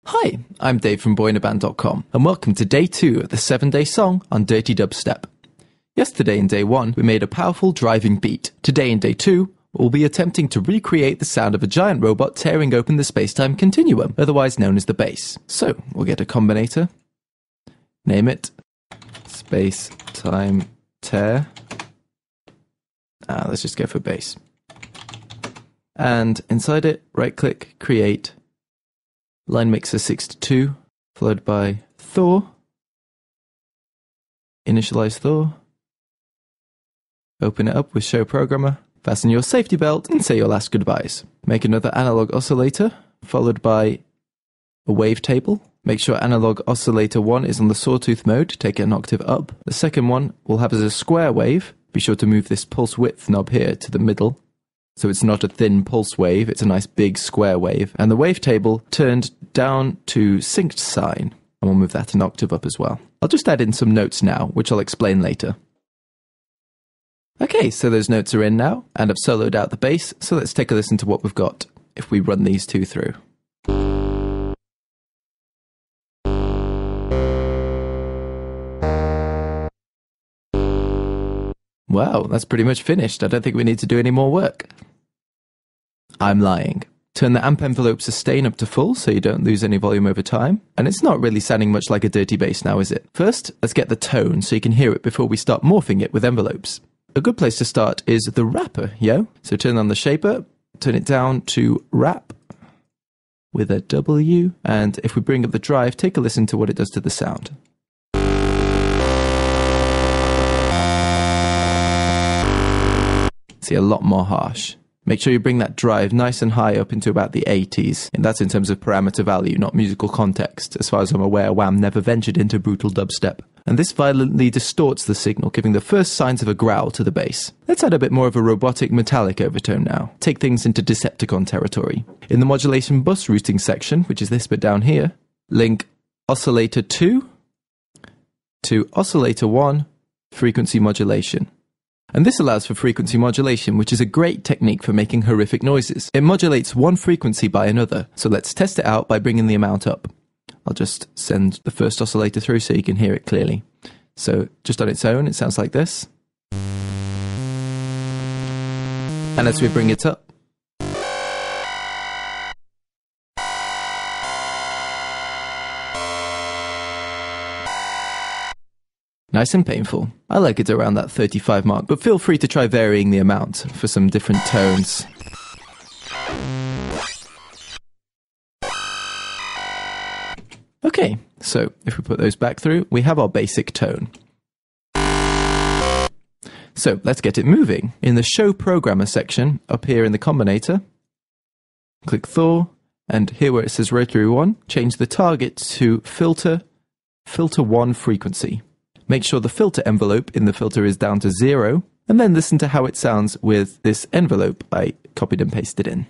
Hi, I'm Dave from boyinaband.com, and welcome to Day 2 of the 7-Day Song on Dirty Dubstep. Yesterday in Day 1, we made a powerful driving beat. Today in Day 2, we'll be attempting to recreate the sound of a giant robot tearing open the space-time continuum, otherwise known as the bass. So, we'll get a combinator, name it space-time tear. Let's just go for bass. And inside it, right-click, create line mixer 6:2, followed by Thor, initialize Thor, open it up with show programmer, fasten your safety belt, and say your last goodbyes. Make another analog oscillator, followed by a wavetable. Make sure analog oscillator 1 is on the sawtooth mode, take it an octave up. The second one will have as a square wave. Be sure to move this pulse width knob here to the middle, so it's not a thin pulse wave, it's a nice big square wave. And the wavetable turned down to synced sine, and we'll move that an octave up as well. I'll just add in some notes now, which I'll explain later. Okay, so those notes are in now, and I've soloed out the bass, so let's take a listen to what we've got if we run these two through. Wow, that's pretty much finished. I don't think we need to do any more work. I'm lying. Turn the amp envelope sustain up to full so you don't lose any volume over time. And it's not really sounding much like a dirty bass now, is it? First, let's get the tone so you can hear it before we start morphing it with envelopes. A good place to start is the wrapper, yo? So turn on the shaper, turn it down to wrap with a W. And if we bring up the drive, take a listen to what it does to the sound. See, a lot more harsh. Make sure you bring that drive nice and high up into about the 80s, and that's in terms of parameter value, not musical context. As far as I'm aware, Wham never ventured into brutal dubstep. And this violently distorts the signal, giving the first signs of a growl to the bass. Let's add a bit more of a robotic metallic overtone now. Take things into Decepticon territory. In the modulation bus routing section, which is this bit down here, link oscillator 2 to oscillator 1 frequency modulation. And this allows for frequency modulation, which is a great technique for making horrific noises. It modulates one frequency by another, so let's test it out by bringing the amount up. I'll just send the first oscillator through so you can hear it clearly. So just on its own, it sounds like this. And as we bring it up, nice and painful. I like it around that 35 mark, but feel free to try varying the amount for some different tones. Okay, so if we put those back through, we have our basic tone. So let's get it moving. In the Show Programmer section, up here in the combinator, click Thor, and here where it says Rotary 1, change the target to Filter 1 frequency. Make sure the filter envelope in the filter is down to 0, and then listen to how it sounds with this envelope I copied and pasted in.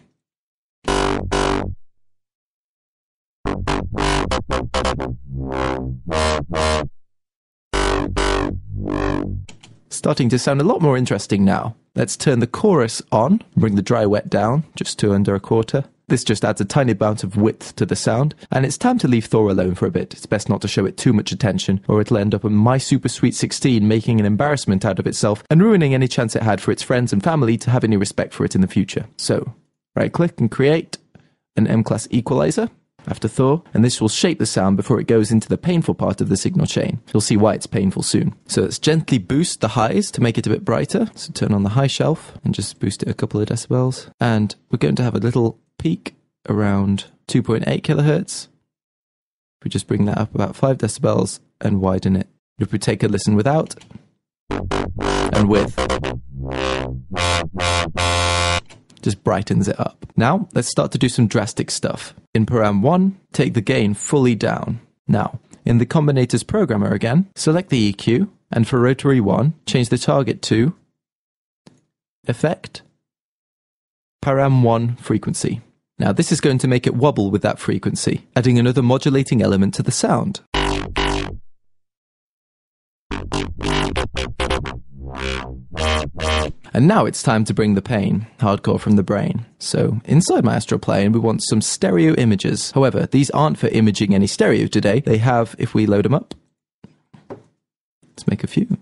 Starting to sound a lot more interesting now. Let's turn the chorus on, bring the dry wet down, just to under a quarter. This just adds a tiny amount of width to the sound, and it's time to leave Thor alone for a bit. It's best not to show it too much attention, or it'll end up in My Super Sweet 16 making an embarrassment out of itself and ruining any chance it had for its friends and family to have any respect for it in the future. So, right-click and create an M-class equalizer after Thor, and this will shape the sound before it goes into the painful part of the signal chain. You'll see why it's painful soon. So let's gently boost the highs to make it a bit brighter. So turn on the high shelf and just boost it a couple of decibels. And we're going to have a little peak around 2.8 kilohertz. We just bring that up about 5 decibels and widen it. If we take a listen without and with, just brightens it up. Now, let's start to do some drastic stuff. In Param 1, take the gain fully down. Now, in the Combinators Programmer again, select the EQ, and for Rotary 1, change the target to Effect, Param 1 Frequency. Now, this is going to make it wobble with that frequency, adding another modulating element to the sound. And now it's time to bring the pain, hardcore from the brain. So, inside my astral plane, we want some stereo images. However, these aren't for imaging any stereo today. They have, if we load them up, let's make a few.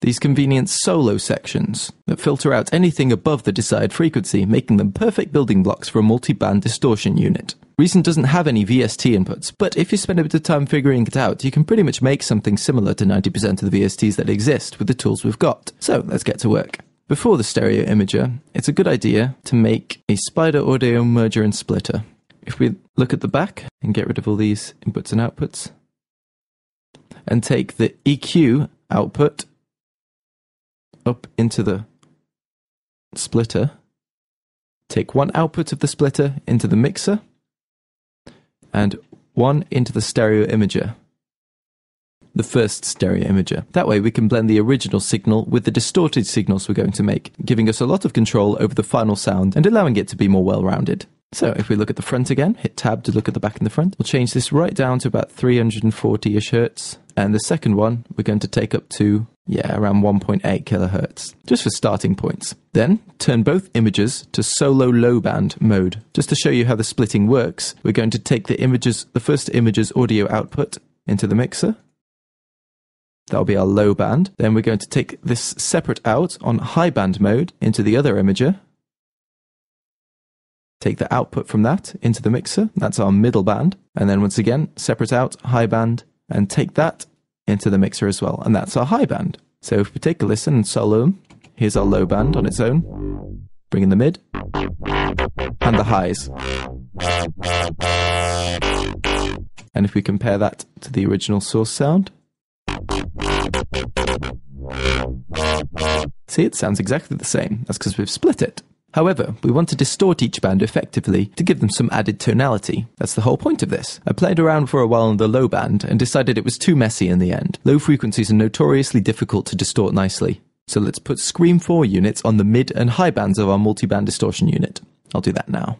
These convenient solo sections that filter out anything above the desired frequency, making them perfect building blocks for a multi-band distortion unit. Reason doesn't have any VST inputs, but if you spend a bit of time figuring it out, you can pretty much make something similar to 90% of the VSTs that exist with the tools we've got. So let's get to work. Before the stereo imager, it's a good idea to make a spider audio merger and splitter. If we look at the back and get rid of all these inputs and outputs, and take the EQ output up into the splitter, take one output of the splitter into the mixer, and one into the stereo imager, the first stereo imager. That way we can blend the original signal with the distorted signals we're going to make, giving us a lot of control over the final sound and allowing it to be more well-rounded. So if we look at the front again, hit tab to look at the back and the front, we'll change this right down to about 340-ish hertz, and the second one we're going to take up to around 1.8 kilohertz, just for starting points. Then, turn both images to solo low band mode. Just to show you how the splitting works, we're going to take the first image's audio output into the mixer. That'll be our low band. Then we're going to take this separate out on high band mode into the other imager. Take the output from that into the mixer. That's our middle band. And then once again, separate out high band and take that into the mixer as well, and that's our high band. So if we take a listen and solo them, here's our low band on its own, bring in the mid, and the highs. And if we compare that to the original source sound, see, it sounds exactly the same. That's because we've split it. However, we want to distort each band effectively to give them some added tonality. That's the whole point of this. I played around for a while on the low band and decided it was too messy in the end. Low frequencies are notoriously difficult to distort nicely. So let's put Scream 4 units on the mid and high bands of our multi-band distortion unit. I'll do that now.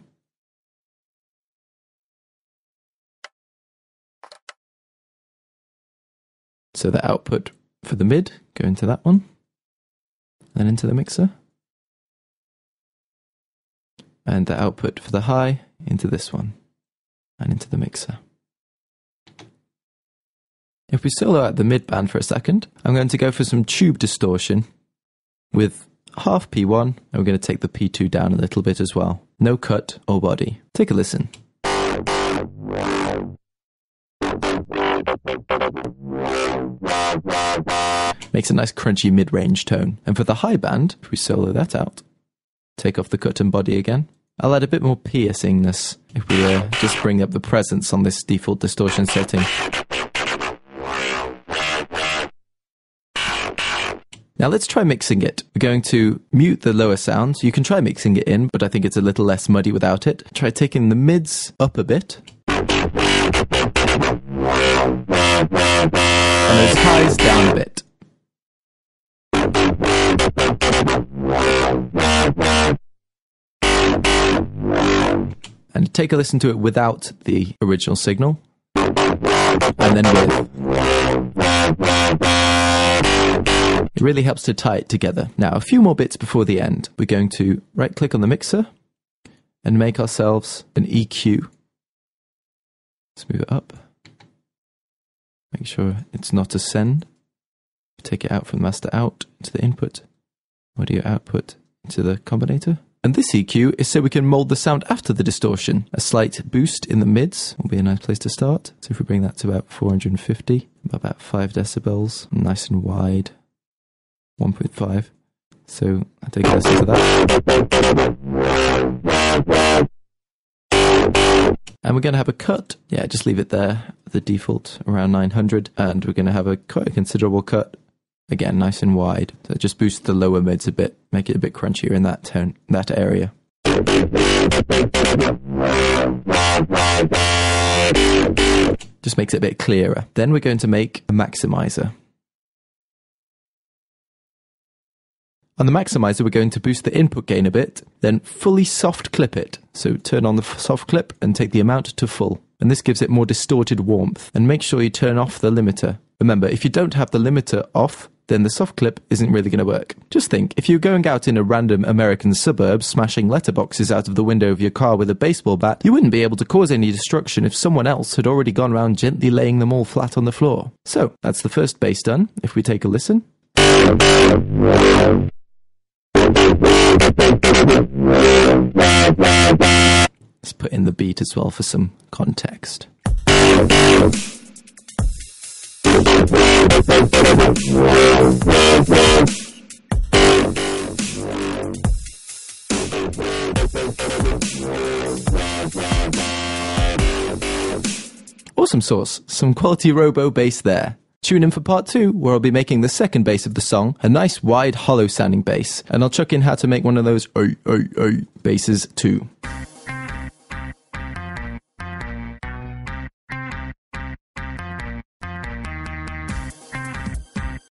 So the output for the mid, go into that one, then into the mixer. And the output for the high into this one, and into the mixer. If we solo out the mid band for a second, I'm going to go for some tube distortion with half P1, and we're going to take the P2 down a little bit as well. No cut or body. Take a listen. Makes a nice crunchy mid-range tone. And for the high band, if we solo that out, take off the cut and body again, I'll add a bit more piercingness if we just bring up the presence on this default distortion setting. Now let's try mixing it. We're going to mute the lower sounds. You can try mixing it in, but I think it's a little less muddy without it. Try taking the mids up a bit. And those highs down a bit. And take a listen to it without the original signal, and then with. It really helps to tie it together. Now, a few more bits before the end. We're going to right-click on the mixer and make ourselves an EQ. Let's move it up. Make sure it's not a send. Take it out from the master out to the input, audio output to the combinator. And this EQ is so we can mold the sound after the distortion. A slight boost in the mids will be a nice place to start. So if we bring that to about 450, about 5 decibels, nice and wide, 1.5. So I take a listen to that. And we're going to have a cut. Yeah, just leave it there, the default around 900. And we're going to have quite a considerable cut. Again, nice and wide. So just boost the lower mids a bit, make it a bit crunchier in that tone, that area. Just makes it a bit clearer. Then we're going to make a maximizer. On the maximizer, we're going to boost the input gain a bit, then fully soft clip it. So turn on the soft clip and take the amount to full. And this gives it more distorted warmth. And make sure you turn off the limiter. Remember, if you don't have the limiter off, then the soft clip isn't really going to work. Just think, if you're going out in a random American suburb smashing letterboxes out of the window of your car with a baseball bat, you wouldn't be able to cause any destruction if someone else had already gone around gently laying them all flat on the floor. So, that's the first bass done. If we take a listen. Let's put in the beat as well for some context. Awesome sauce, some quality robo bass there. Tune in for part 2, where I'll be making the second bass of the song, a nice wide hollow sounding bass, and I'll chuck in how to make one of those basses too.